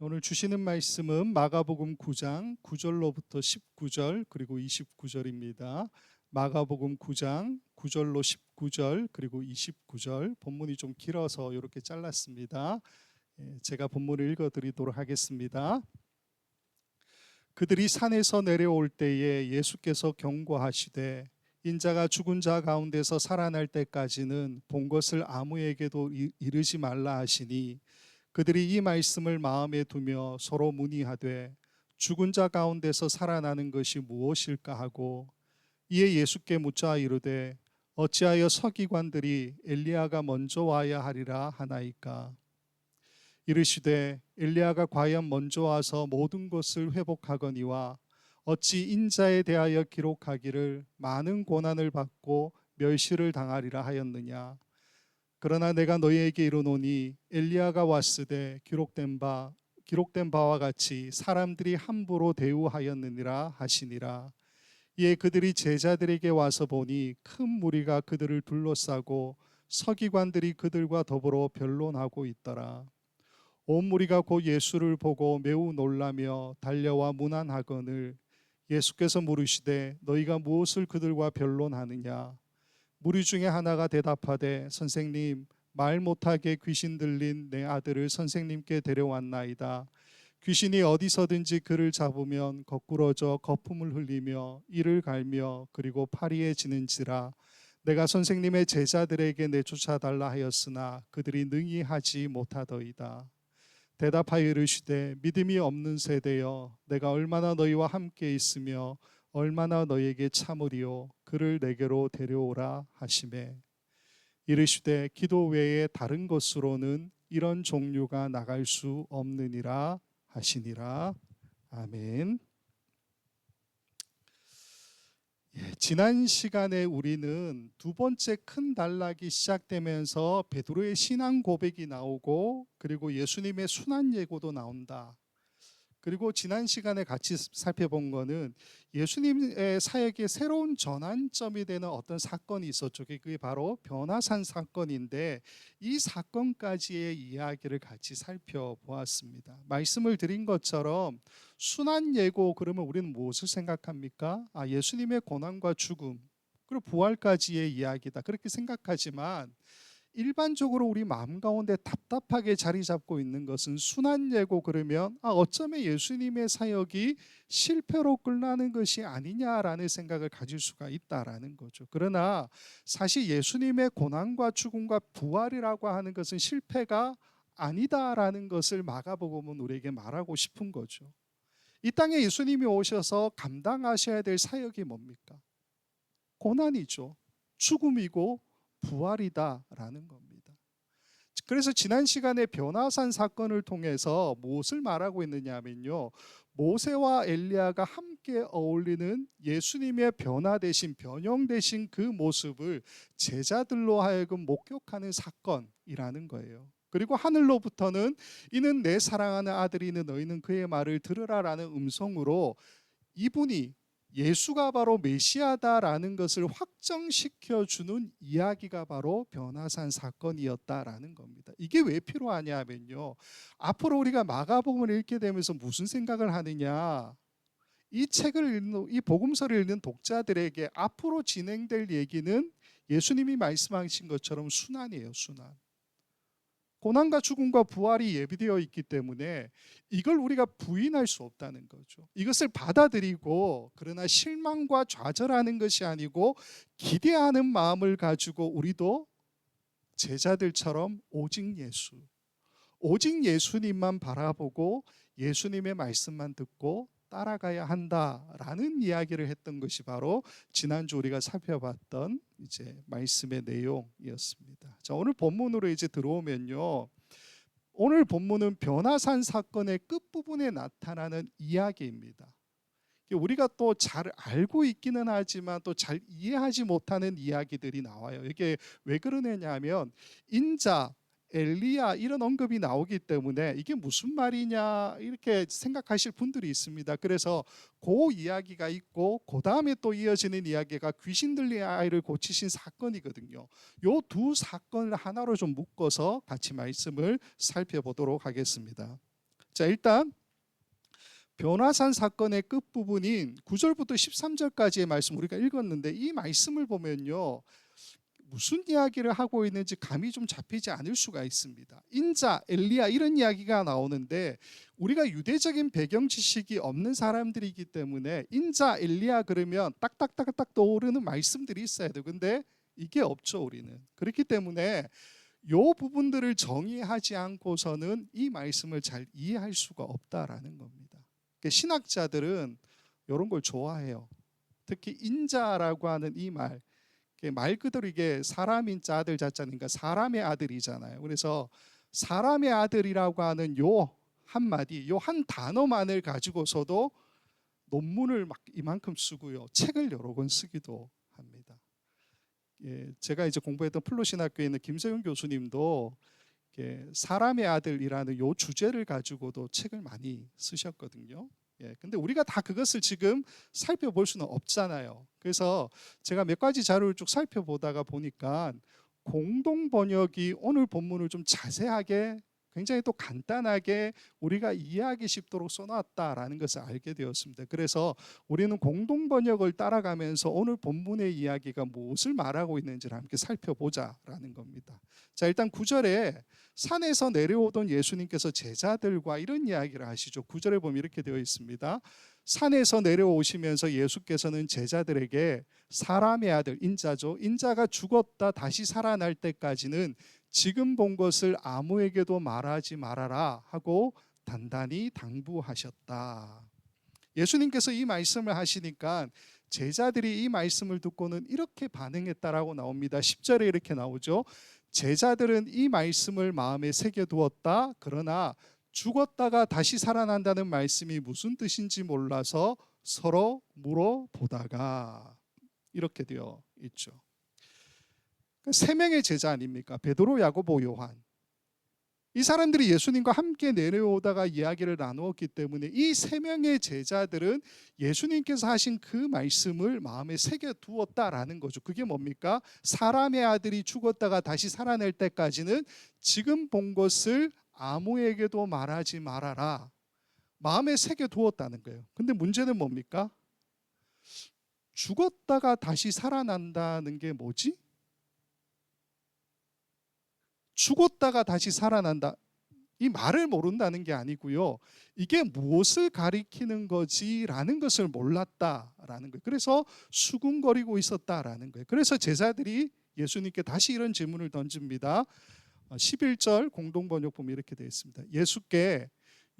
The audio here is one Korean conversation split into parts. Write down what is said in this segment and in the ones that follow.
오늘 주시는 말씀은 마가복음 9장 9절로부터 19절 그리고 29절입니다. 마가복음 9장 9절로 19절 그리고 29절. 본문이 좀 길어서 이렇게 잘랐습니다. 제가 본문을 읽어드리도록 하겠습니다. 그들이 산에서 내려올 때에 예수께서 경고하시되 인자가 죽은 자 가운데서 살아날 때까지는 본 것을 아무에게도 이르지 말라 하시니 그들이 이 말씀을 마음에 두며 서로 문의하되 죽은 자 가운데서 살아나는 것이 무엇일까 하고, 이에 예수께 묻자 이르되 어찌하여 서기관들이 엘리야가 먼저 와야 하리라 하나이까. 이르시되 엘리야가 과연 먼저 와서 모든 것을 회복하거니와 어찌 인자에 대하여 기록하기를 많은 고난을 받고 멸시를 당하리라 하였느냐. 그러나 내가 너희에게 이르노니 엘리야가 왔으되 기록된 바와 같이 사람들이 함부로 대우하였느니라 하시니라. 이에 그들이 제자들에게 와서 보니 큰 무리가 그들을 둘러싸고 서기관들이 그들과 더불어 변론하고 있더라. 온 무리가 곧 예수를 보고 매우 놀라며 달려와 문안하거늘 예수께서 물으시되 너희가 무엇을 그들과 변론하느냐. 무리 중에 하나가 대답하되 선생님, 말 못하게 귀신 들린 내 아들을 선생님께 데려왔나이다. 귀신이 어디서든지 그를 잡으면 거꾸러져 거품을 흘리며 이를 갈며 그리고 파리에 지는지라. 내가 선생님의 제자들에게 내쫓아 달라 하였으나 그들이 능히 하지 못하더이다. 대답하여 이르시되 믿음이 없는 세대여, 내가 얼마나 너희와 함께 있으며 얼마나 너희에게 참으리요. 그를 내게로 데려오라 하시매 이르시되 기도 외에 다른 것으로는 이런 종류가 나갈 수 없느니라 하시니라. 아멘. 지난 시간에 우리는 두 번째 큰 단락이 시작되면서 베드로의 신앙 고백이 나오고 그리고 예수님의 순환 예고도 나온다. 그리고 지난 시간에 같이 살펴본 거는 예수님의 사역의 새로운 전환점이 되는 어떤 사건이 있었죠. 그게 바로 변화산 사건인데 이 사건까지의 이야기를 같이 살펴보았습니다. 말씀을 드린 것처럼 순환 예고 그러면 우리는 무엇을 생각합니까? 예수님의 고난과 죽음 그리고 부활까지의 이야기다 그렇게 생각하지만 일반적으로 우리 마음 가운데 답답하게 자리 잡고 있는 것은 순환 예고 그러면 어쩌면 예수님의 사역이 실패로 끝나는 것이 아니냐라는 생각을 가질 수가 있다라는 거죠. 그러나 사실 예수님의 고난과 죽음과 부활이라고 하는 것은 실패가 아니다라는 것을 마가복음은 우리에게 말하고 싶은 거죠. 이 땅에 예수님이 오셔서 감당하셔야 될 사역이 뭡니까? 고난이죠. 죽음이고 부활이다라는 겁니다. 그래서 지난 시간에 변화산 사건을 통해서 무엇을 말하고 있느냐 하면요, 모세와 엘리야가 함께 어울리는 예수님의 변화되신 변형되신 그 모습을 제자들로 하여금 목격하는 사건이라는 거예요. 그리고 하늘로부터는 이는 내 사랑하는 아들이니 너희는 그의 말을 들으라라는 음성으로 이분이 예수가 바로 메시아다라는 것을 확정시켜주는 이야기가 바로 변화산 사건이었다라는 겁니다. 이게 왜 필요하냐 하면요, 앞으로 우리가 마가복음을 읽게 되면서 무슨 생각을 하느냐, 이 책을 읽는, 이 복음서를 읽는 독자들에게 앞으로 진행될 얘기는 예수님이 말씀하신 것처럼 순환이에요. 순환. 고난과 죽음과 부활이 예비되어 있기 때문에 이걸 우리가 부인할 수 없다는 거죠. 이것을 받아들이고 그러나 실망과 좌절하는 것이 아니고 기대하는 마음을 가지고 우리도 제자들처럼 오직 예수님만 바라보고 예수님의 말씀만 듣고 따라가야 한다라는 이야기를 했던 것이 바로 지난주 우리가 살펴봤던 이제 말씀의 내용이었습니다. 자, 오늘 본문으로 이제 들어오면요, 오늘 본문은 변화산 사건의 끝부분에 나타나는 이야기입니다. 우리가 또 잘 알고 있기는 하지만 또 잘 이해하지 못하는 이야기들이 나와요. 이게 왜 그러냐면 인자, 엘리야 이런 언급이 나오기 때문에 이게 무슨 말이냐 이렇게 생각하실 분들이 있습니다. 그래서 그 이야기가 있고 그 다음에 또 이어지는 이야기가 귀신 들린 아이를 고치신 사건이거든요. 요 두 사건을 하나로 좀 묶어서 같이 말씀을 살펴보도록 하겠습니다. 자, 일단 변화산 사건의 끝부분인 9절부터 13절까지의 말씀 우리가 읽었는데, 이 말씀을 보면요, 무슨 이야기를 하고 있는지 감이 좀 잡히지 않을 수가 있습니다. 인자, 엘리야 이런 이야기가 나오는데, 우리가 유대적인 배경 지식이 없는 사람들이기 때문에 인자, 엘리야 그러면 딱딱딱딱 떠오르는 말씀들이 있어야 돼요. 근데 이게 없죠, 우리는. 그렇기 때문에 요 부분들을 정의하지 않고서는 이 말씀을 잘 이해할 수가 없다라는 겁니다. 신학자들은 이런 걸 좋아해요. 특히 인자라고 하는 이 말 그대로 이게 사람인 자들 자자니까 사람의 아들이잖아요. 그래서 사람의 아들이라고 하는 요 한마디, 요 한 단어만을 가지고서도 논문을 막 이만큼 쓰고요, 책을 여러 권 쓰기도 합니다. 제가 이제 공부했던 플로신학교에 있는 김세윤 교수님도 사람의 아들이라는 요 주제를 가지고도 책을 많이 쓰셨거든요. 근데 우리가 다 그것을 지금 살펴볼 수는 없잖아요. 그래서 제가 몇 가지 자료를 쭉 살펴보다가 보니까 공동 번역이 오늘 본문을 좀 자세하게, 굉장히 또 간단하게 우리가 이해하기 쉽도록 써놨다라는 것을 알게 되었습니다. 그래서 우리는 공동 번역을 따라가면서 오늘 본문의 이야기가 무엇을 말하고 있는지를 함께 살펴보자라는 겁니다. 자, 일단 9절에 산에서 내려오던 예수님께서 제자들과 이런 이야기를 하시죠. 9절에 보면 이렇게 되어 있습니다. 산에서 내려오시면서 예수께서는 제자들에게 사람의 아들, 인자죠, 인자가 죽었다 다시 살아날 때까지는 지금 본 것을 아무에게도 말하지 말아라 하고 단단히 당부하셨다. 예수님께서 이 말씀을 하시니까 제자들이 이 말씀을 듣고는 이렇게 반응했다라고 나옵니다. 10절에 이렇게 나오죠. 제자들은 이 말씀을 마음에 새겨두었다. 그러나 죽었다가 다시 살아난다는 말씀이 무슨 뜻인지 몰라서 서로 물어보다가, 이렇게 되어 있죠. 세 명의 제자 아닙니까? 베드로, 야고보, 요한. 이 사람들이 예수님과 함께 내려오다가 이야기를 나누었기 때문에 이 세 명의 제자들은 예수님께서 하신 그 말씀을 마음에 새겨두었다라는 거죠. 그게 뭡니까? 사람의 아들이 죽었다가 다시 살아날 때까지는 지금 본 것을 아무에게도 말하지 말아라. 마음에 새겨두었다는 거예요. 근데 문제는 뭡니까? 죽었다가 다시 살아난다는 게 뭐지? 죽었다가 다시 살아난다, 이 말을 모른다는 게 아니고요, 이게 무엇을 가리키는 거지라는 것을 몰랐다라는 거예요. 그래서 수군거리고 있었다라는 거예요. 그래서 제자들이 예수님께 다시 이런 질문을 던집니다. 11절 공동번역 보면 이렇게 되어 있습니다. 예수께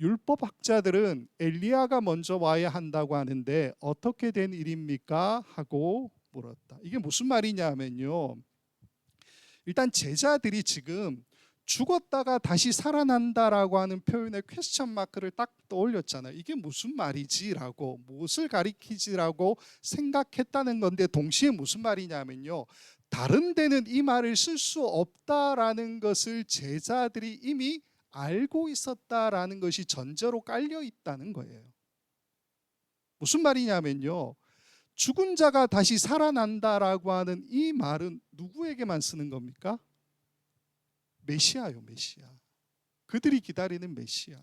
율법학자들은 엘리야가 먼저 와야 한다고 하는데 어떻게 된 일입니까? 하고 물었다. 이게 무슨 말이냐 하면요, 일단 제자들이 지금 죽었다가 다시 살아난다라고 하는 표현에 퀘스천 마크를 딱 떠올렸잖아요. 이게 무슨 말이지라고, 무엇을 가리키지라고 생각했다는 건데, 동시에 무슨 말이냐면요, 다른 데는 이 말을 쓸 수 없다라는 것을 제자들이 이미 알고 있었다라는 것이 전제로 깔려 있다는 거예요. 무슨 말이냐면요, 죽은 자가 다시 살아난다라고 하는 이 말은 누구에게만 쓰는 겁니까? 메시아요, 메시아. 그들이 기다리는 메시아.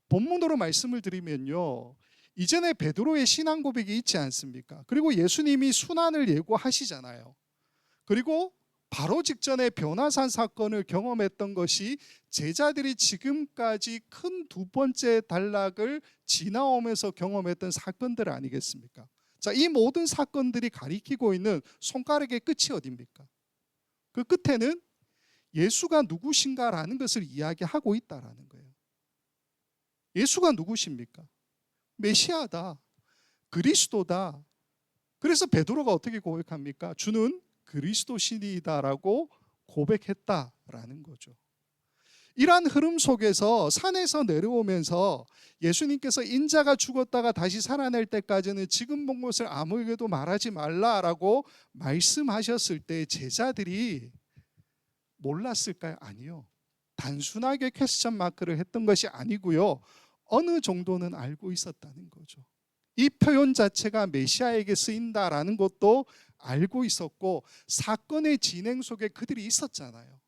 본문으로 말씀을 드리면요, 이전에 베드로의 신앙 고백이 있지 않습니까? 그리고 예수님이 순환을 예고하시잖아요. 그리고 바로 직전에 변화산 사건을 경험했던 것이 제자들이 지금까지 큰 두 번째 단락을 지나오면서 경험했던 사건들 아니겠습니까? 자, 이 모든 사건들이 가리키고 있는 손가락의 끝이 어디입니까? 그 끝에는 예수가 누구신가라는 것을 이야기하고 있다라는 거예요. 예수가 누구십니까? 메시아다, 그리스도다. 그래서 베드로가 어떻게 고백합니까? 주는 그리스도신이다라고 고백했다라는 거죠. 이러한 흐름 속에서 산에서 내려오면서 예수님께서 인자가 죽었다가 다시 살아날 때까지는 지금 본 것을 아무에게도 말하지 말라라고 말씀하셨을 때 제자들이 몰랐을까요? 아니요. 단순하게 퀘스천 마크를 했던 것이 아니고요, 어느 정도는 알고 있었다는 거죠. 이 표현 자체가 메시아에게 쓰인다라는 것도 알고 있었고, 사건의 진행 속에 그들이 있었잖아요.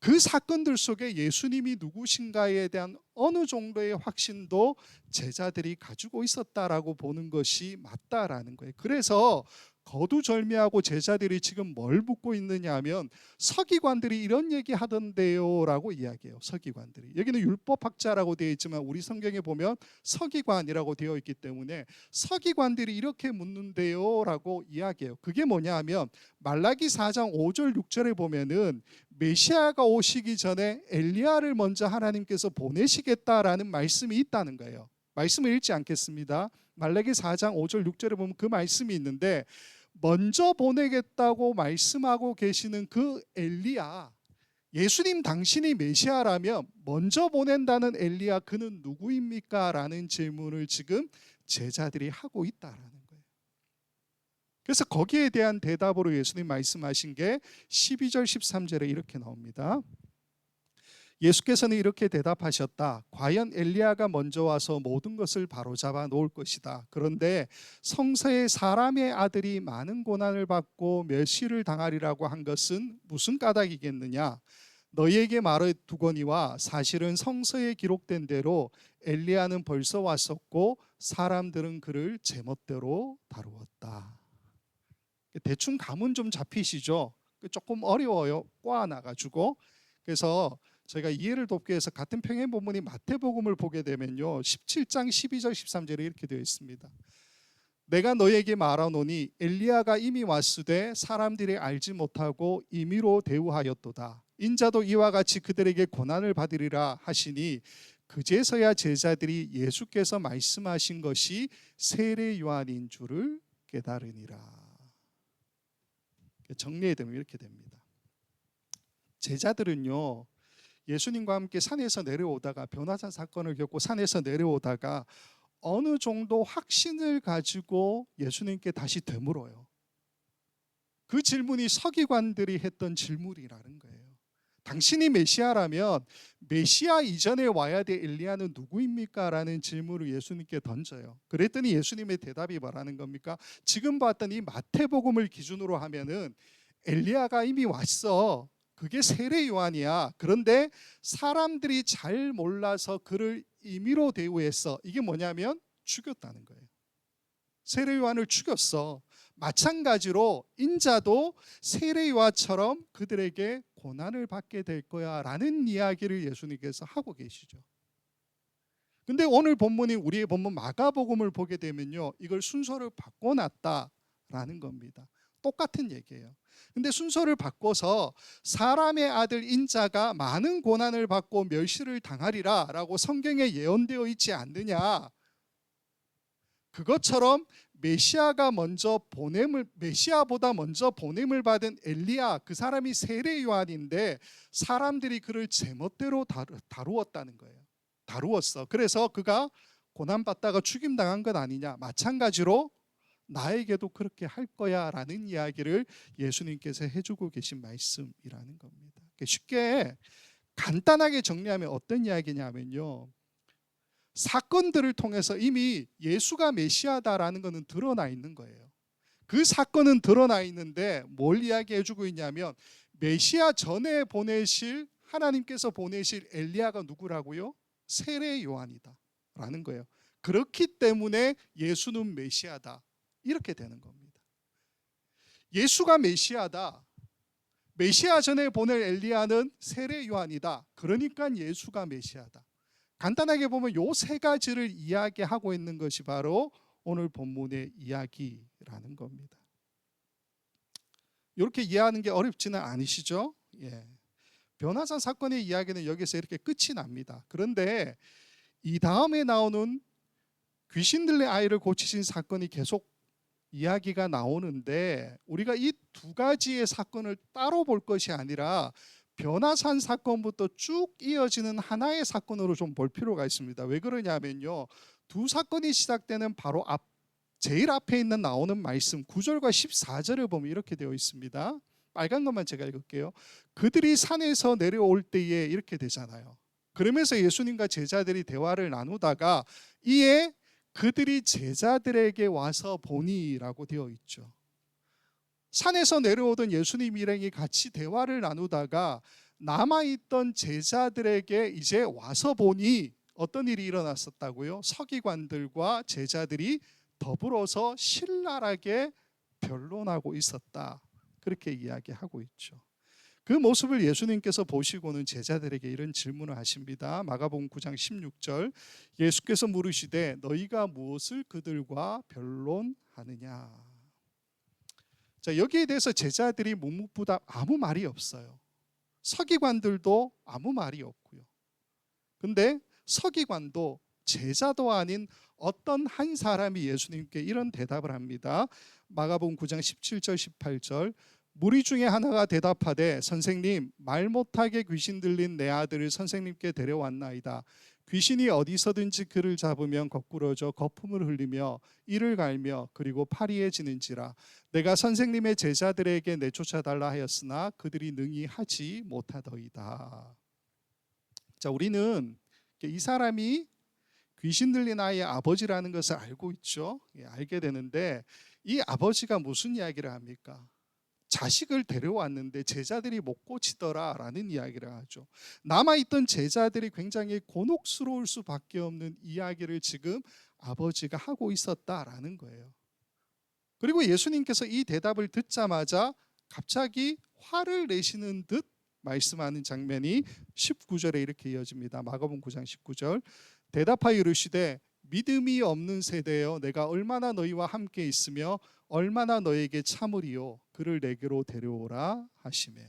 그 사건들 속에 예수님이 누구신가에 대한 어느 정도의 확신도 제자들이 가지고 있었다라고 보는 것이 맞다라는 거예요. 그래서 거두절미하고 제자들이 지금 뭘 묻고 있느냐 하면 서기관들이 이런 얘기 하던데요 라고 이야기해요. 서기관들이, 여기는 율법학자라고 되어 있지만 우리 성경에 보면 서기관이라고 되어 있기 때문에 서기관들이 이렇게 묻는데요 라고 이야기해요. 그게 뭐냐 하면 말라기 4장 5절 6절에 보면은 메시아가 오시기 전에 엘리야를 먼저 하나님께서 보내시겠다라는 말씀이 있다는 거예요. 말씀을 읽지 않겠습니다. 말라기 4장 5절 6절에 보면 그 말씀이 있는데, 먼저 보내겠다고 말씀하고 계시는 그 엘리야, 예수님 당신이 메시아라면 먼저 보낸다는 엘리야, 그는 누구입니까? 라는 질문을 지금 제자들이 하고 있다라는 거예요. 그래서 거기에 대한 대답으로 예수님 말씀하신 게 12절 13절에 이렇게 나옵니다. 예수께서는 이렇게 대답하셨다. 과연 엘리야가 먼저 와서 모든 것을 바로잡아 놓을 것이다. 그런데 성서에 사람의 아들이 많은 고난을 받고 멸시를 당하리라고 한 것은 무슨 까닭이겠느냐? 너희에게 말해 두거니와 사실은 성서에 기록된 대로 엘리야는 벌써 왔었고 사람들은 그를 제멋대로 다루었다. 대충 감은 좀 잡히시죠? 조금 어려워요. 꼬아나가지고. 그래서 저희가 이해를 돕기 위해서 같은 평행 본문이 마태복음을 보게 되면요, 17장 12절 13절에 이렇게 되어 있습니다. 내가 너에게 말하노니 엘리야가 이미 왔으되 사람들이 알지 못하고 임의로 대우하였도다. 인자도 이와 같이 그들에게 고난을 받으리라 하시니 그제서야 제자들이 예수께서 말씀하신 것이 세례 요한인 줄을 깨달으니라. 정리해 되면 이렇게 됩니다. 제자들은요, 예수님과 함께 산에서 내려오다가, 변화산 사건을 겪고 산에서 내려오다가 어느 정도 확신을 가지고 예수님께 다시 되물어요. 그 질문이 서기관들이 했던 질문이라는 거예요. 당신이 메시아라면 메시아 이전에 와야 될 엘리야는 누구입니까? 라는 질문을 예수님께 던져요. 그랬더니 예수님의 대답이 뭐라는 겁니까? 지금 봤던 이 마태복음을 기준으로 하면은 엘리야가 이미 왔어. 그게 세례 요한이야. 그런데 사람들이 잘 몰라서 그를 임의로 대우했어. 이게 뭐냐면 죽였다는 거예요. 세례 요한을 죽였어. 마찬가지로 인자도 세례 요한처럼 그들에게 고난을 받게 될 거야 라는 이야기를 예수님께서 하고 계시죠. 근데 오늘 본문이, 우리의 본문 마가복음을 보게 되면요, 이걸 순서를 바꿔놨다라는 겁니다. 똑같은 얘기예요. 근데 순서를 바꿔서 사람의 아들 인자가 많은 고난을 받고 멸시를 당하리라 라고 성경에 예언되어 있지 않느냐. 그것처럼 메시아보다 먼저 보냄을 받은 엘리야, 그 사람이 세례 요한인데 사람들이 그를 제멋대로 다루었다는 거예요. 다루었어. 그래서 그가 고난받다가 죽임당한 것 아니냐. 마찬가지로 나에게도 그렇게 할 거야 라는 이야기를 예수님께서 해주고 계신 말씀이라는 겁니다. 쉽게 간단하게 정리하면 어떤 이야기냐면요, 사건들을 통해서 이미 예수가 메시아다라는 것은 드러나 있는 거예요. 그 사건은 드러나 있는데 뭘 이야기해주고 있냐면 메시아 전에 하나님께서 보내실 엘리야가 누구라고요? 세례 요한이다 라는 거예요. 그렇기 때문에 예수는 메시아다, 이렇게 되는 겁니다. 예수가 메시아다, 메시아 전에 보낼 엘리야는 세례 요한이다, 그러니까 예수가 메시아다. 간단하게 보면 요 세 가지를 이야기하고 있는 것이 바로 오늘 본문의 이야기라는 겁니다. 이렇게 이해하는 게 어렵지는 않으시죠? 예. 변화산 사건의 이야기는 여기서 이렇게 끝이 납니다. 그런데 이 다음에 나오는 귀신 들린 아이를 고치신 사건이 계속 이야기가 나오는데, 우리가 이 두 가지의 사건을 따로 볼 것이 아니라 변화산 사건부터 쭉 이어지는 하나의 사건으로 좀 볼 필요가 있습니다. 왜 그러냐면요, 두 사건이 시작되는 바로 제일 앞에 있는 나오는 말씀 9절과 14절을 보면 이렇게 되어 있습니다. 빨간 것만 제가 읽을게요. 그들이 산에서 내려올 때에 이렇게 되잖아요. 그러면서 예수님과 제자들이 대화를 나누다가 이에 그들이 제자들에게 와서 보니라고 되어 있죠. 산에서 내려오던 예수님 일행이 같이 대화를 나누다가 남아있던 제자들에게 이제 와서 보니 어떤 일이 일어났었다고요? 서기관들과 제자들이 더불어서 신랄하게 변론하고 있었다. 그렇게 이야기하고 있죠. 그 모습을 예수님께서 보시고는 제자들에게 이런 질문을 하십니다. 마가복음 9장 16절, 예수께서 물으시되 너희가 무엇을 그들과 변론하느냐. 자, 여기에 대해서 제자들이 묵묵부답 아무 말이 없어요. 서기관들도 아무 말이 없고요. 근데 서기관도 제자도 아닌 어떤 한 사람이 예수님께 이런 대답을 합니다. 마가복음 9장 17절 18절, 무리 중에 하나가 대답하되 선생님, 말 못하게 귀신 들린 내 아들을 선생님께 데려왔나이다. 귀신이 어디서든지 그를 잡으면 거꾸러져 거품을 흘리며 이를 갈며 그리고 파리해지는지라. 내가 선생님의 제자들에게 내쫓아달라 하였으나 그들이 능히 하지 못하더이다. 자, 우리는 이 사람이 귀신 들린 아이의 아버지라는 것을 알고 있죠. 알게 되는데 이 아버지가 무슨 이야기를 합니까? 자식을 데려왔는데 제자들이 못 고치더라라는 이야기를 하죠. 남아있던 제자들이 굉장히 곤혹스러울 수밖에 없는 이야기를 지금 아버지가 하고 있었다라는 거예요. 그리고 예수님께서 이 대답을 듣자마자 갑자기 화를 내시는 듯 말씀하는 장면이 19절에 이렇게 이어집니다. 마가복음 9장 19절, 대답하여 이르시되 믿음이 없는 세대여, 내가 얼마나 너희와 함께 있으며 얼마나 너에게 참으리요, 그를 내게로 데려오라 하시매.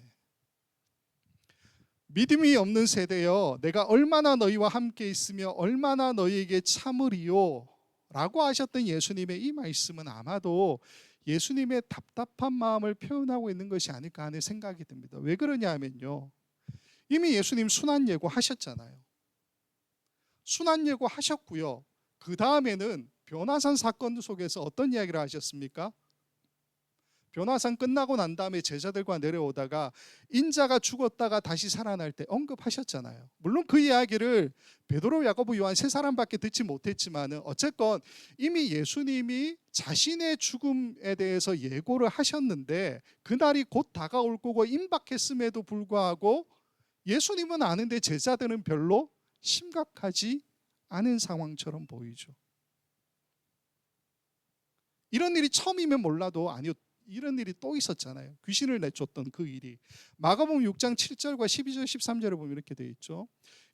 믿음이 없는 세대여, 내가 얼마나 너희와 함께 있으며 얼마나 너희에게 참으리요 라고 하셨던 예수님의 이 말씀은 아마도 예수님의 답답한 마음을 표현하고 있는 것이 아닐까 하는 생각이 듭니다. 왜 그러냐 하면요, 이미 예수님 순환 예고 하셨잖아요. 순환 예고 하셨고요. 그 다음에는 변화산 사건 속에서 어떤 이야기를 하셨습니까? 변화산 끝나고 난 다음에 제자들과 내려오다가 인자가 죽었다가 다시 살아날 때 언급하셨잖아요. 물론 그 이야기를 베드로, 야고보, 요한 세 사람밖에 듣지 못했지만 어쨌건 이미 예수님이 자신의 죽음에 대해서 예고를 하셨는데 그날이 곧 다가올 거고 임박했음에도 불구하고 예수님은 아는데 제자들은 별로 심각하지 않은 상황처럼 보이죠. 이런 일이 처음이면 몰라도 아니요, 이런 일이 또 있었잖아요. 귀신을 내쫓던 그 일이. 마가복음 6장 7절과 12절 13절을 보면 이렇게 되어 있죠.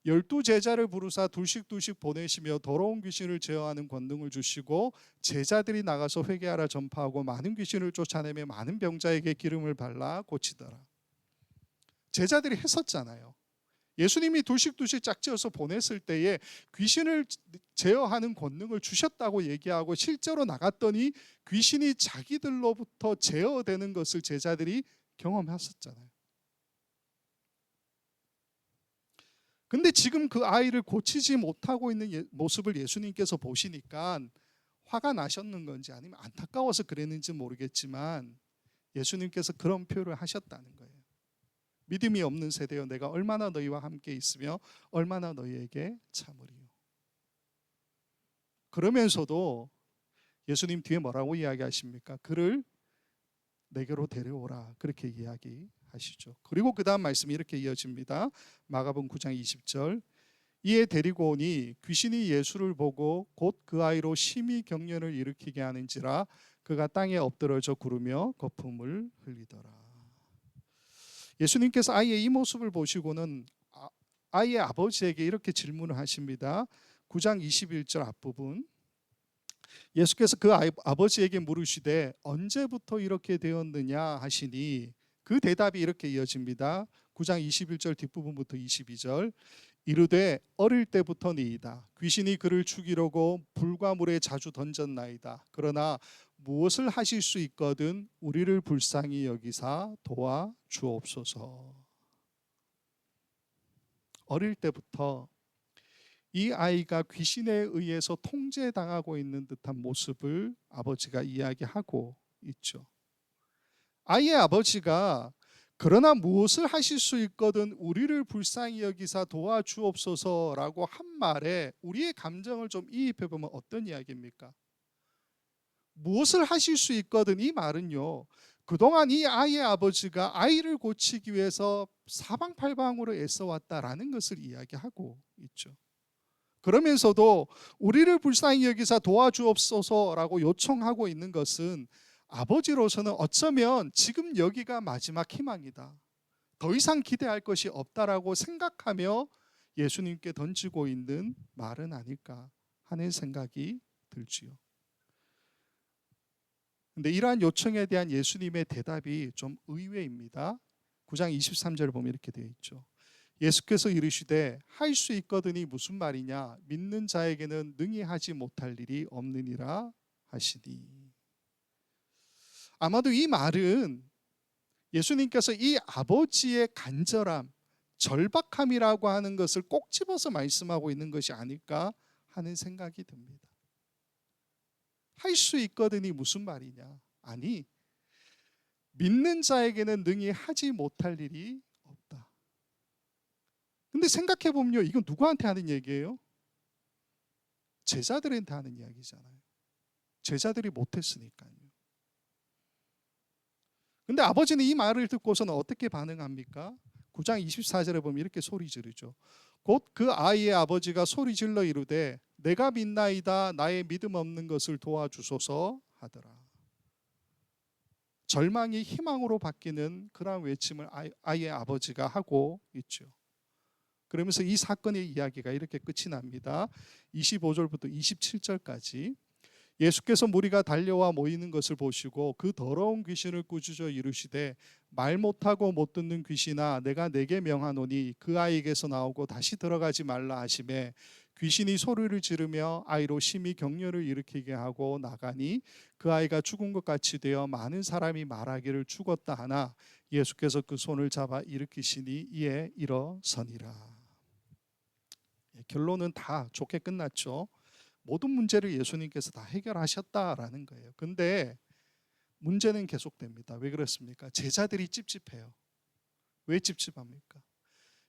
12 제자를 부르사 둘씩 보내시며 더러운 귀신을 제어하는 권능을 주시고 제자들이 나가서 회개하라 전파하고 많은 귀신을 쫓아내며 많은 병자에게 기름을 발라 고치더라. 제자들이 했었잖아요. 예수님이 둘씩 짝지어서 보냈을 때에 귀신을 제어하는 권능을 주셨다고 얘기하고 실제로 나갔더니 귀신이 자기들로부터 제어되는 것을 제자들이 경험했었잖아요. 근데 지금 그 아이를 고치지 못하고 있는 모습을 예수님께서 보시니까 화가 나셨는 건지 아니면 안타까워서 그랬는지 모르겠지만 예수님께서 그런 표현을 하셨다는 거예요. 믿음이 없는 세대여, 내가 얼마나 너희와 함께 있으며 얼마나 너희에게 참으리요. 그러면서도 예수님 뒤에 뭐라고 이야기하십니까? 그를 내게로 데려오라, 그렇게 이야기하시죠. 그리고 그 다음 말씀이 이렇게 이어집니다. 마가복음 9장 20절, 이에 데리고 오니 귀신이 예수를 보고 곧 그 아이로 심히 경련을 일으키게 하는지라 그가 땅에 엎드러져 구르며 거품을 흘리더라. 예수님께서 아이의 이 모습을 보시고는 아이의 아버지에게 이렇게 질문을 하십니다. 9장 21절 앞부분, 예수께서 그 아버지에게 물으시되 언제부터 이렇게 되었느냐 하시니 그 대답이 이렇게 이어집니다. 9장 21절 뒷부분부터 22절, 이르되 어릴 때부터니이다. 귀신이 그를 죽이려고 불과 물에 자주 던졌나이다. 그러나 무엇을 하실 수 있거든 우리를 불쌍히 여기사 도와 주옵소서. 어릴 때부터 이 아이가 귀신에 의해서 통제당하고 있는 듯한 모습을 아버지가 이야기하고 있죠. 아이의 아버지가 그러나 무엇을 하실 수 있거든 우리를 불쌍히 여기사 도와주옵소서라고 한 말에 우리의 감정을 좀 이입해 보면 어떤 이야기입니까? 무엇을 하실 수 있거든, 이 말은요, 그동안 이 아이의 아버지가 아이를 고치기 위해서 사방팔방으로 애써왔다라는 것을 이야기하고 있죠. 그러면서도 우리를 불쌍히 여기사 도와주옵소서라고 요청하고 있는 것은 아버지로서는 어쩌면 지금 여기가 마지막 희망이다, 더 이상 기대할 것이 없다라고 생각하며 예수님께 던지고 있는 말은 아닐까 하는 생각이 들지요. 근데 이러한 요청에 대한 예수님의 대답이 좀 의외입니다. 9장 23절을 보면 이렇게 되어 있죠. 예수께서 이르시되 할 수 있거든이 무슨 말이냐, 믿는 자에게는 능히 하지 못할 일이 없느니라 하시니. 아마도 이 말은 예수님께서 이 아버지의 간절함, 절박함이라고 하는 것을 꼭 집어서 말씀하고 있는 것이 아닐까 하는 생각이 듭니다. 할 수 있거든이 무슨 말이냐? 아니, 믿는 자에게는 능히 하지 못할 일이 없다. 근데 생각해 보면요, 이건 누구한테 하는 얘기예요? 제자들한테 하는 이야기잖아요. 제자들이 못했으니까요. 근데 아버지는 이 말을 듣고서는 어떻게 반응합니까? 9장 24절에 보면 이렇게 소리 지르죠. 곧 그 아이의 아버지가 소리 질러 이르되 내가 믿나이다, 나의 믿음 없는 것을 도와주소서 하더라. 절망이 희망으로 바뀌는 그러한 외침을 아이의 아버지가 하고 있죠. 그러면서 이 사건의 이야기가 이렇게 끝이 납니다. 25절부터 27절까지. 예수께서 무리가 달려와 모이는 것을 보시고 그 더러운 귀신을 꾸짖어 이르시되 말 못하고 못 듣는 귀신아, 내가 내게 명하노니 그 아이에게서 나오고 다시 들어가지 말라 하시매 귀신이 소리를 지르며 아이로 심히 격려를 일으키게 하고 나가니 그 아이가 죽은 것 같이 되어 많은 사람이 말하기를 죽었다 하나 예수께서 그 손을 잡아 일으키시니 이에 일어서니라. 결론은 다 좋게 끝났죠. 모든 문제를 예수님께서 다 해결하셨다라는 거예요. 근데 문제는 계속됩니다. 왜 그렇습니까? 제자들이 찝찝해요. 왜 찝찝합니까?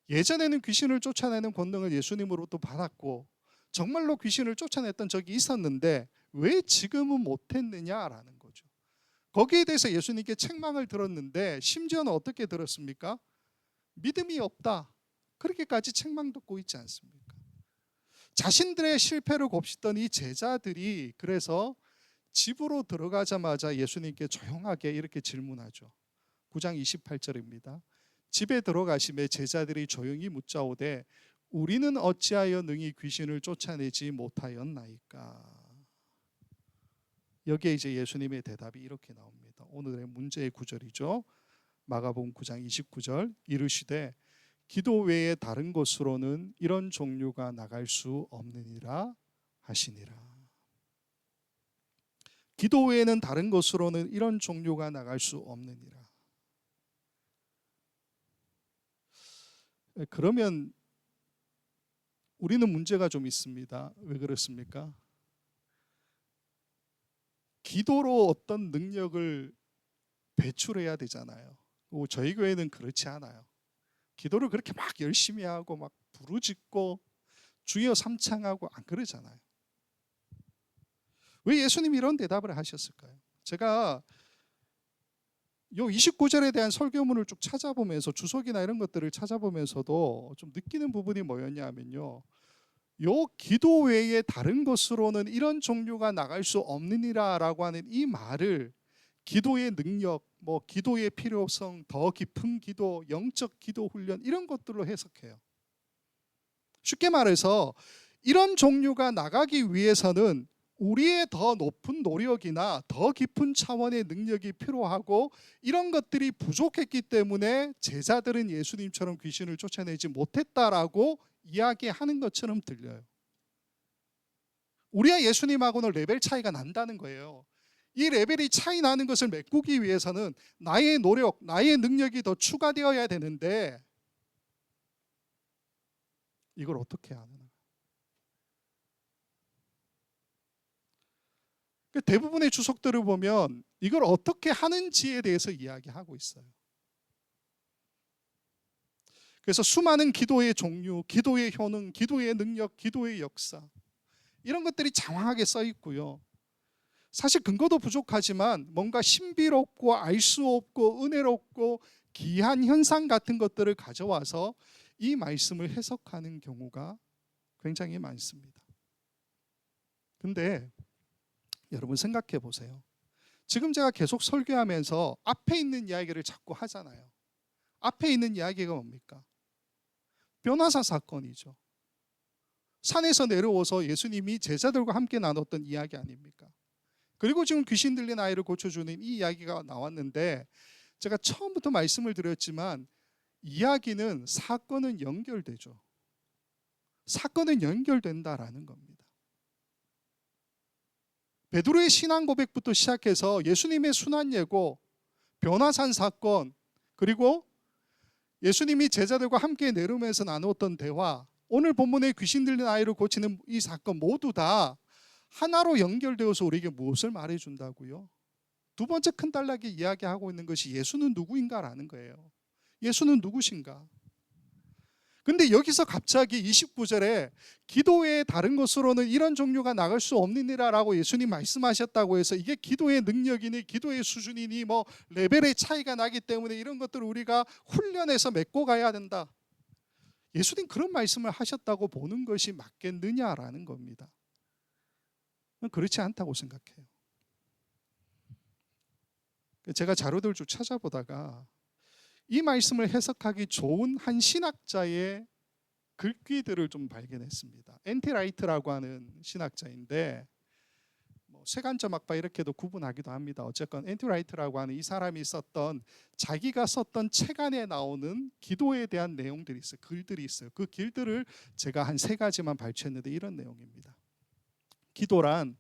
예전에는 귀신을 쫓아내는 권능을 예수님으로부터 받았고 정말로 귀신을 쫓아냈던 적이 있었는데 왜 지금은 못했느냐라는 거죠. 거기에 대해서 예수님께 책망을 들었는데 심지어는 어떻게 들었습니까? 믿음이 없다, 그렇게까지 책망 듣고 있지 않습니까? 자신들의 실패를 곱씹던 이 제자들이 그래서 집으로 들어가자마자 예수님께 조용하게 이렇게 질문하죠. 9장 28절입니다. 집에 들어가심에 제자들이 조용히 묻자오되 우리는 어찌하여 능히 귀신을 쫓아내지 못하였나이까. 여기에 이제 예수님의 대답이 이렇게 나옵니다. 오늘의 문제의 구절이죠. 마가복음 9장 29절. 이르시되 기도 외에 다른 곳으로는 이런 종류가 나갈 수 없느니라 하시니라. 기도 외에는 다른 곳으로는 이런 종류가 나갈 수 없느니라. 그러면 우리는 문제가 좀 있습니다. 왜 그렇습니까? 기도로 어떤 능력을 배출해야 되잖아요. 저희 교회는 그렇지 않아요. 기도를 그렇게 막 열심히 하고 막 부르짖고 주여 삼창하고 안 그러잖아요. 왜 예수님이 이런 대답을 하셨을까요? 제가 요 29절에 대한 설교문을 쭉 찾아보면서 주석이나 이런 것들을 찾아보면서도 좀 느끼는 부분이 뭐였냐면요, 요 기도 외에 다른 것으로는 이런 종류가 나갈 수 없느니라라고 하는 이 말을 기도의 능력, 뭐 기도의 필요성, 더 깊은 기도, 영적 기도 훈련 이런 것들로 해석해요. 쉽게 말해서 이런 종류가 나가기 위해서는 우리의 더 높은 노력이나 더 깊은 차원의 능력이 필요하고 이런 것들이 부족했기 때문에 제자들은 예수님처럼 귀신을 쫓아내지 못했다라고 이야기하는 것처럼 들려요. 우리와 예수님하고는 레벨 차이가 난다는 거예요. 이 레벨이 차이 나는 것을 메꾸기 위해서는 나의 노력, 나의 능력이 더 추가되어야 되는데 이걸 어떻게 하나? 대부분의 주석들을 보면 이걸 어떻게 하는지에 대해서 이야기하고 있어요. 그래서 수많은 기도의 종류, 기도의 효능, 기도의 능력, 기도의 역사 이런 것들이 장황하게 써 있고요. 사실 근거도 부족하지만 뭔가 신비롭고 알 수 없고 은혜롭고 기이한 현상 같은 것들을 가져와서 이 말씀을 해석하는 경우가 굉장히 많습니다. 근데 여러분 생각해 보세요. 지금 제가 계속 설교하면서 앞에 있는 이야기를 자꾸 하잖아요. 앞에 있는 이야기가 뭡니까? 변화사 사건이죠. 산에서 내려오서 예수님이 제자들과 함께 나눴던 이야기 아닙니까? 그리고 지금 귀신 들린 아이를 고쳐주는 이 이야기가 나왔는데, 제가 처음부터 말씀을 드렸지만 이야기는 사건은 연결되죠. 사건은 연결된다라는 겁니다. 베드로의 신앙 고백부터 시작해서 예수님의 순환 예고, 변화산 사건, 그리고 예수님이 제자들과 함께 내려오면서 나누었던 대화, 오늘 본문에 귀신 들린 아이를 고치는 이 사건 모두 다 하나로 연결되어서 우리에게 무엇을 말해준다고요? 두 번째 큰 단락이 이야기하고 있는 것이 예수는 누구인가라는 거예요. 예수는 누구신가? 근데 여기서 갑자기 29절에 기도 외에 다른 것으로는 이런 종류가 나갈 수 없느니라라고 예수님 말씀하셨다고 해서 이게 기도의 능력이니 기도의 수준이니 뭐 레벨의 차이가 나기 때문에 이런 것들을 우리가 훈련해서 맺고 가야 된다. 예수님 그런 말씀을 하셨다고 보는 것이 맞겠느냐라는 겁니다. 그렇지 않다고 생각해요. 제가 자료들 쭉 찾아보다가 이 말씀을 해석하기 좋은 한 신학자의 글귀들을 좀 발견했습니다. 엔티라이트라고 하는 신학자인데 세간점 학파 이렇게도 구분하기도 합니다. 어쨌건 엔티라이트라고 하는 이 사람이 썼던, 자기가 썼던 책 안에 나오는 기도에 대한 내용들이 있어요. 글들이 있어요. 그 글들을 제가 한 3가지만 발췌했는데 이런 내용입니다. 기도란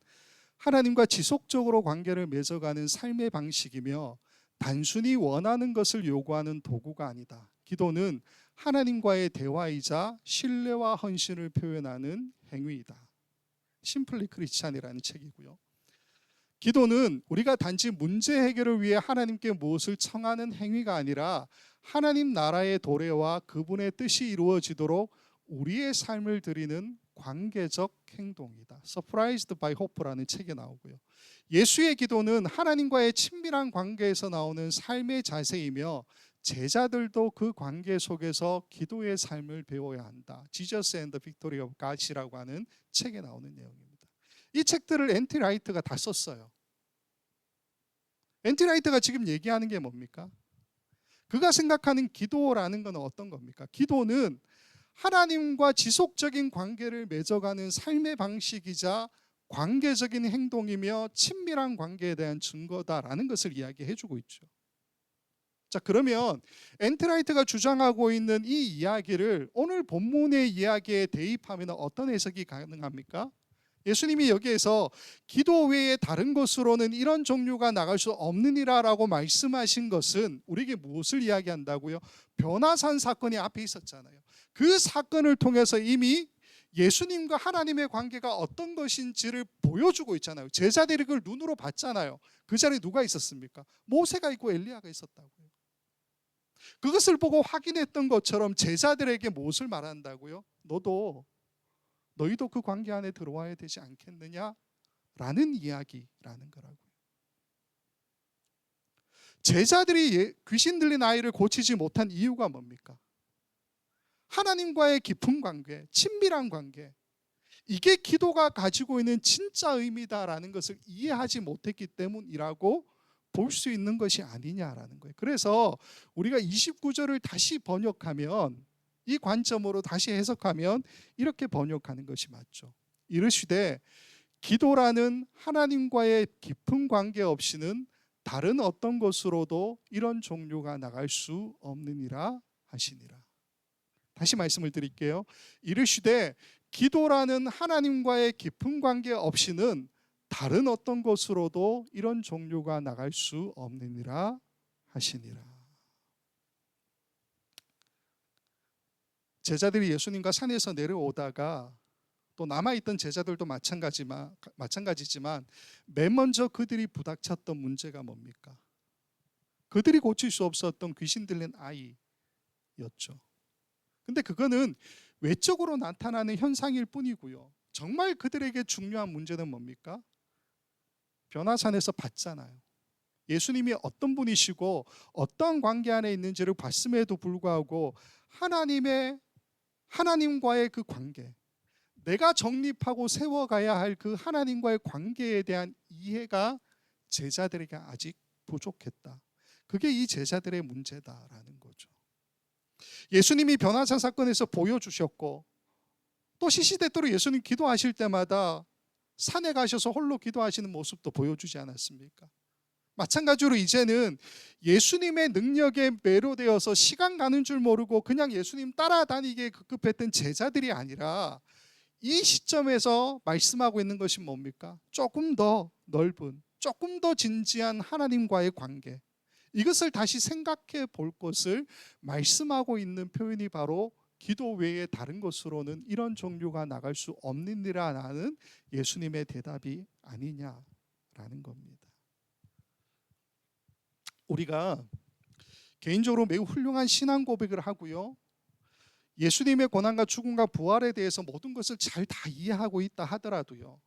하나님과 지속적으로 관계를 맺어가는 삶의 방식이며 단순히 원하는 것을 요구하는 도구가 아니다. 기도는 하나님과의 대화이자 신뢰와 헌신을 표현하는 행위이다. 심플리 크리스찬이라는 책이고요. 기도는 우리가 단지 문제 해결을 위해 하나님께 무엇을 청하는 행위가 아니라 하나님 나라의 도래와 그분의 뜻이 이루어지도록 우리의 삶을 드리는 관계적 행동이다. Surprised by Hope라는 책에 나오고요. 예수의 기도는 하나님과의 친밀한 관계에서 나오는 삶의 자세이며 제자들도 그 관계 속에서 기도의 삶을 배워야 한다. Jesus and the Victory of God이라고 하는 책에 나오는 내용입니다. 이 책들을 엔티라이트가 다 썼어요. 엔티라이트가 지금 얘기하는 게 뭡니까? 그가 생각하는 기도라는 건 어떤 겁니까? 기도는 하나님과 지속적인 관계를 맺어가는 삶의 방식이자 관계적인 행동이며 친밀한 관계에 대한 증거다라는 것을 이야기해 주고 있죠. 자, 그러면 엔트라이트가 주장하고 있는 이 이야기를 오늘 본문의 이야기에 대입하면 어떤 해석이 가능합니까? 예수님이 여기에서 기도 외에 다른 것으로는 이런 종류가 나갈 수 없느니라라고 말씀하신 것은 우리에게 무엇을 이야기한다고요? 변화산 사건이 앞에 있었잖아요. 그 사건을 통해서 이미 예수님과 하나님의 관계가 어떤 것인지를 보여주고 있잖아요. 제자들이 그걸 눈으로 봤잖아요. 그 자리에 누가 있었습니까? 모세가 있고 엘리야가 있었다고요. 그것을 보고 확인했던 것처럼 제자들에게 무엇을 말한다고요? 너희도 그 관계 안에 들어와야 되지 않겠느냐라는 이야기라는 거라고요. 제자들이 귀신 들린 아이를 고치지 못한 이유가 뭡니까? 하나님과의 깊은 관계, 친밀한 관계, 이게 기도가 가지고 있는 진짜 의미다라는 것을 이해하지 못했기 때문이라고 볼 수 있는 것이 아니냐라는 거예요. 그래서 우리가 29절을 다시 번역하면, 이 관점으로 다시 해석하면 이렇게 번역하는 것이 맞죠. 이르시되 기도라는 하나님과의 깊은 관계 없이는 다른 어떤 것으로도 이런 종류가 나갈 수 없느니라 하시니라. 다시 말씀을 드릴게요. 이르시되 기도라는 하나님과의 깊은 관계 없이는 다른 어떤 것으로도 이런 종류가 나갈 수 없느니라 하시니라. 제자들이 예수님과 산에서 내려오다가 또 남아있던 제자들도 마찬가지지만 맨 먼저 그들이 부닥쳤던 문제가 뭡니까? 그들이 고칠 수 없었던 귀신 들린 아이였죠. 근데 그거는 외적으로 나타나는 현상일 뿐이고요. 정말 그들에게 중요한 문제는 뭡니까? 변화산에서 봤잖아요. 예수님이 어떤 분이시고 어떤 관계 안에 있는지를 봤음에도 불구하고 하나님과의 그 관계, 내가 정립하고 세워가야 할 그 하나님과의 관계에 대한 이해가 제자들에게 아직 부족했다. 그게 이 제자들의 문제다라는 거죠. 예수님이 변화산 사건에서 보여주셨고, 또 시시때때로 예수님 기도하실 때마다 산에 가셔서 홀로 기도하시는 모습도 보여주지 않았습니까? 마찬가지로 이제는 예수님의 능력에 매료되어서 시간 가는 줄 모르고 그냥 예수님 따라다니기에 급급했던 제자들이 아니라, 이 시점에서 말씀하고 있는 것이 뭡니까? 조금 더 넓은, 조금 더 진지한 하나님과의 관계, 이것을 다시 생각해 볼 것을 말씀하고 있는 표현이 바로 기도 외에 다른 것으로는 이런 종류가 나갈 수 없느니라는 예수님의 대답이 아니냐라는 겁니다. 우리가 개인적으로 매우 훌륭한 신앙 고백을 하고요, 예수님의 고난과 죽음과 부활에 대해서 모든 것을 잘 다 이해하고 있다 하더라도요,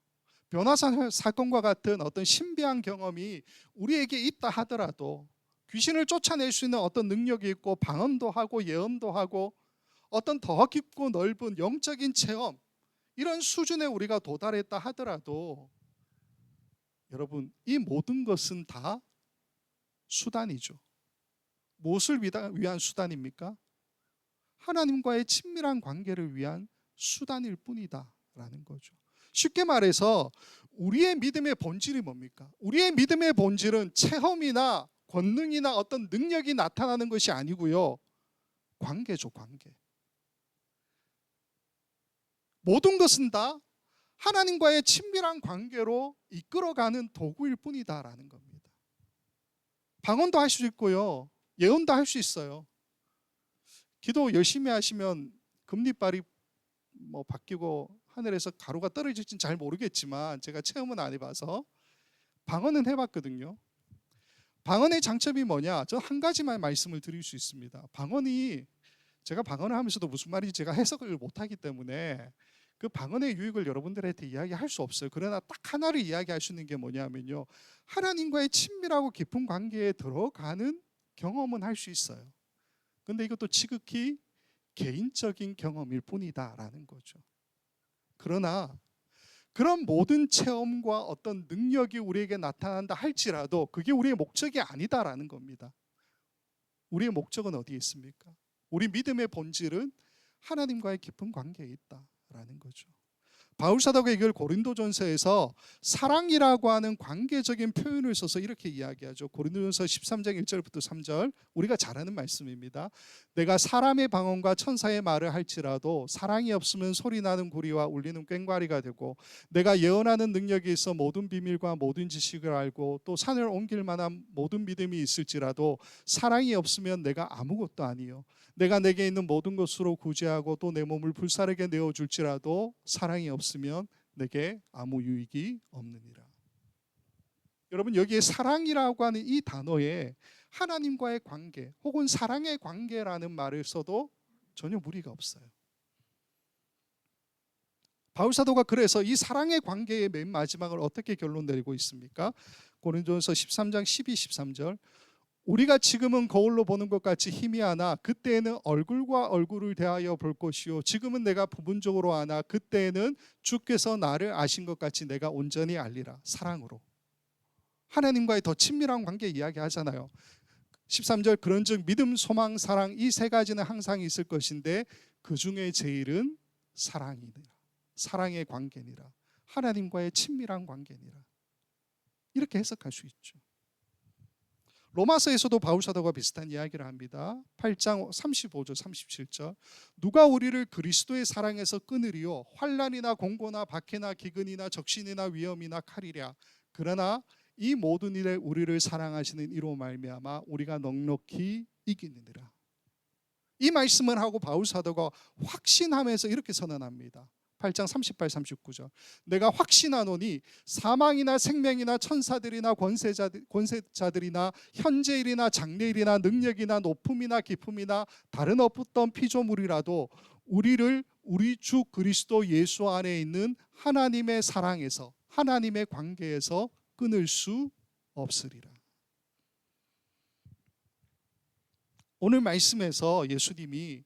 변화산 사건과 같은 어떤 신비한 경험이 우리에게 있다 하더라도, 귀신을 쫓아낼 수 있는 어떤 능력이 있고 방언도 하고 예언도 하고 어떤 더 깊고 넓은 영적인 체험, 이런 수준에 우리가 도달했다 하더라도, 여러분, 이 모든 것은 다 수단이죠. 무엇을 위한 수단입니까? 하나님과의 친밀한 관계를 위한 수단일 뿐이다라는 거죠. 쉽게 말해서 우리의 믿음의 본질이 뭡니까? 우리의 믿음의 본질은 체험이나 권능이나 어떤 능력이 나타나는 것이 아니고요, 관계죠, 관계. 모든 것은 다 하나님과의 친밀한 관계로 이끌어가는 도구일 뿐이다라는 겁니다. 방언도 할 수 있고요, 예언도 할 수 있어요. 기도 열심히 하시면 금리빨이 바뀌고 하늘에서 가루가 떨어질지는 잘 모르겠지만, 제가 체험은 안 해봐서 방언은 해봤거든요. 방언의 장점이 뭐냐? 저 한 가지만 말씀을 드릴 수 있습니다. 제가 방언을 하면서도 무슨 말인지 제가 해석을 못하기 때문에 그 방언의 유익을 여러분들한테 이야기할 수 없어요. 그러나 딱 하나를 이야기할 수 있는 게 뭐냐면요, 하나님과의 친밀하고 깊은 관계에 들어가는 경험은 할 수 있어요. 근데 이것도 지극히 개인적인 경험일 뿐이다라는 거죠. 그러나 그런 모든 체험과 어떤 능력이 우리에게 나타난다 할지라도 그게 우리의 목적이 아니다라는 겁니다. 우리의 목적은 어디에 있습니까? 우리 믿음의 본질은 하나님과의 깊은 관계에 있다라는 거죠. 바울 사도가 이걸 고린도전서에서 사랑이라고 하는 관계적인 표현을 써서 이렇게 이야기하죠. 고린도전서 13장 1절부터 3절, 우리가 잘 아는 말씀입니다. 내가 사람의 방언과 천사의 말을 할지라도 사랑이 없으면 소리나는 구리와 울리는 꽹과리가 되고, 내가 예언하는 능력이 있어 모든 비밀과 모든 지식을 알고 또 산을 옮길 만한 모든 믿음이 있을지라도 사랑이 없으면 내가 아무것도 아니요, 내가 내게 있는 모든 것으로 구제하고 또 내 몸을 불사르게 내어줄지라도 사랑이 없으면 내게 아무 유익이 없느니라. 여러분, 여기에 사랑이라고 하는 이 단어에 하나님과의 관계 혹은 사랑의 관계라는 말을 써도 전혀 무리가 없어요. 바울 사도가 그래서 이 사랑의 관계의 맨 마지막을 어떻게 결론 내리고 있습니까? 고린도전서 13장 12, 13절, 우리가 지금은 거울로 보는 것 같이 희미하나 그때에는 얼굴과 얼굴을 대하여 볼 것이요, 지금은 내가 부분적으로 아나 그때에는 주께서 나를 아신 것 같이 내가 온전히 알리라. 사랑으로 하나님과의 더 친밀한 관계 이야기하잖아요. 13절, 그런즉 믿음, 소망, 사랑, 이 세 가지는 항상 있을 것인데 그 중에 제일은 사랑이니라. 사랑의 관계니라. 하나님과의 친밀한 관계니라. 이렇게 해석할 수 있죠. 로마서에서도 바울 사도가 비슷한 이야기를 합니다. 8장 35절 37절, 누가 우리를 그리스도의 사랑에서 끊으리요, 환난이나 공고나 박해나 기근이나 적신이나 위험이나 칼이랴. 그러나 이 모든 일에 우리를 사랑하시는 이로 말미암아 우리가 넉넉히 이기느니라. 이 말씀을 하고 바울 사도가 확신하면서 이렇게 선언합니다. 8장 38, 39절, 내가 확신하노니 사망이나 생명이나 천사들이나 권세자들이나 현재일이나 장래일이나 능력이나 높음이나 깊음이나 다른 어떤 피조물이라도 우리를 우리 주 그리스도 예수 안에 있는 하나님의 사랑에서, 하나님의 관계에서 끊을 수 없으리라. 오늘 말씀에서 예수님이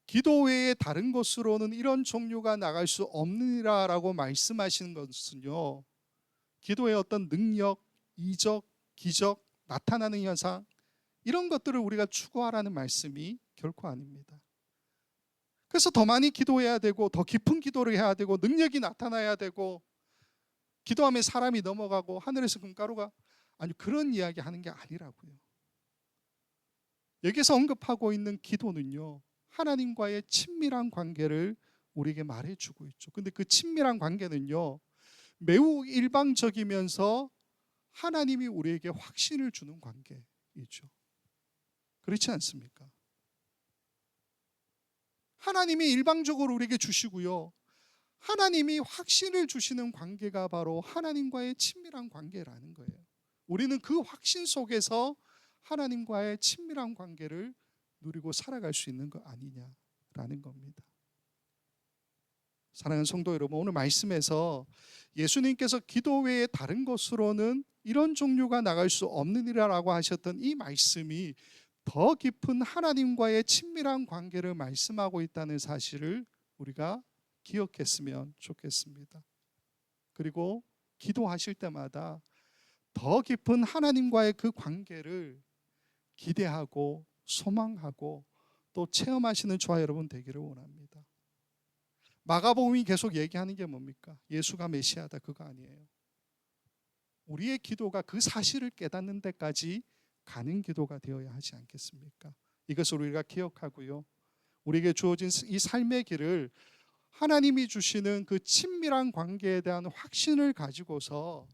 기도 외에 다른 것으로는 이런 종류가 나갈 수 없느니라라고 말씀하시는 것은요, 기도의 어떤 능력, 이적, 기적, 나타나는 현상, 이런 것들을 우리가 추구하라는 말씀이 결코 아닙니다. 그래서 더 많이 기도해야 되고 더 깊은 기도를 해야 되고 능력이 나타나야 되고 기도하면 사람이 넘어가고 하늘에서 금가루가, 아니, 그런 이야기 하는 게 아니라고요. 여기서 언급하고 있는 기도는요, 하나님과의 친밀한 관계를 우리에게 말해주고 있죠. 근데 그 친밀한 관계는요, 매우 일방적이면서 하나님이 우리에게 확신을 주는 관계이죠. 그렇지 않습니까? 하나님이 일방적으로 우리에게 주시고요, 하나님이 확신을 주시는 관계가 바로 하나님과의 친밀한 관계라는 거예요. 우리는 그 확신 속에서 하나님과의 친밀한 관계를 누리고 살아갈 수 있는 거 아니냐라는 겁니다. 사랑하는 성도 여러분, 오늘 말씀에서 예수님께서 기도 외에 다른 것으로는 이런 종류가 나갈 수 없느니라라고 하셨던 이 말씀이 더 깊은 하나님과의 친밀한 관계를 말씀하고 있다는 사실을 우리가 기억했으면 좋겠습니다. 그리고 기도하실 때마다 더 깊은 하나님과의 그 관계를 기대하고 소망하고 또 체험하시는 저와 여러분 되기를 원합니다. 마가복음이 계속 얘기하는 게 뭡니까? 예수가 메시아다, 그거 아니에요. 우리의 기도가 그 사실을 깨닫는 데까지 가는 기도가 되어야 하지 않겠습니까? 이것을 우리가 기억하고요, 우리에게 주어진 이 삶의 길을 하나님이 주시는 그 친밀한 관계에 대한 확신을 가지고서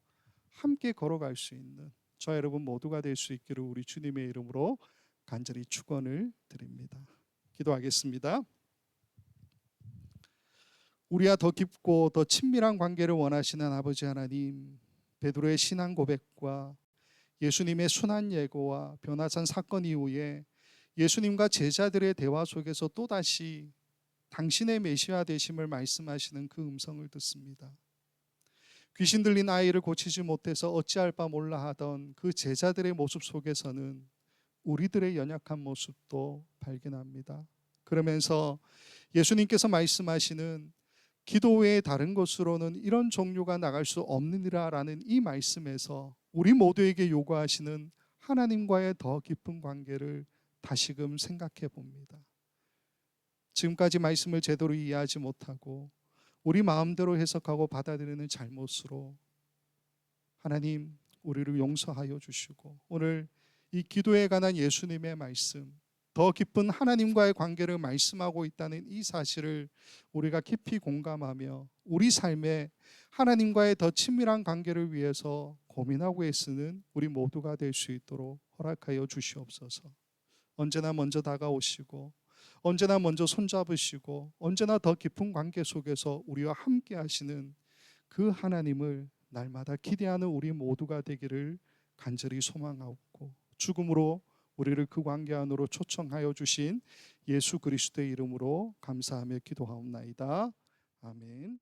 함께 걸어갈 수 있는 저 여러분 모두가 될 수 있기를 우리 주님의 이름으로 간절히 축원을 드립니다. 기도하겠습니다. 우리와 더 깊고 더 친밀한 관계를 원하시는 아버지 하나님, 베드로의 신앙 고백과 예수님의 순환 예고와 변화산 사건 이후에 예수님과 제자들의 대화 속에서 또다시 당신의 메시아 되심을 말씀하시는 그 음성을 듣습니다. 귀신 들린 아이를 고치지 못해서 어찌할 바 몰라 하던 그 제자들의 모습 속에서는 우리들의 연약한 모습도 발견합니다. 그러면서 예수님께서 말씀하시는 기도 외에 다른 것으로는 이런 종류가 나갈 수 없느니라라는 이 말씀에서 우리 모두에게 요구하시는 하나님과의 더 깊은 관계를 다시금 생각해 봅니다. 지금까지 말씀을 제대로 이해하지 못하고 우리 마음대로 해석하고 받아들이는 잘못으로 하나님 우리를 용서하여 주시고, 오늘 이 기도에 관한 예수님의 말씀, 더 깊은 하나님과의 관계를 말씀하고 있다는 이 사실을 우리가 깊이 공감하며 우리 삶에 하나님과의 더 친밀한 관계를 위해서 고민하고 애쓰는 우리 모두가 될 수 있도록 허락하여 주시옵소서. 언제나 먼저 다가오시고 언제나 먼저 손잡으시고 언제나 더 깊은 관계 속에서 우리와 함께 하시는 그 하나님을 날마다 기대하는 우리 모두가 되기를 간절히 소망하고, 죽음으로 우리를 그 관계 안으로 초청하여 주신 예수 그리스도의 이름으로 감사하며 기도하옵나이다. 아멘.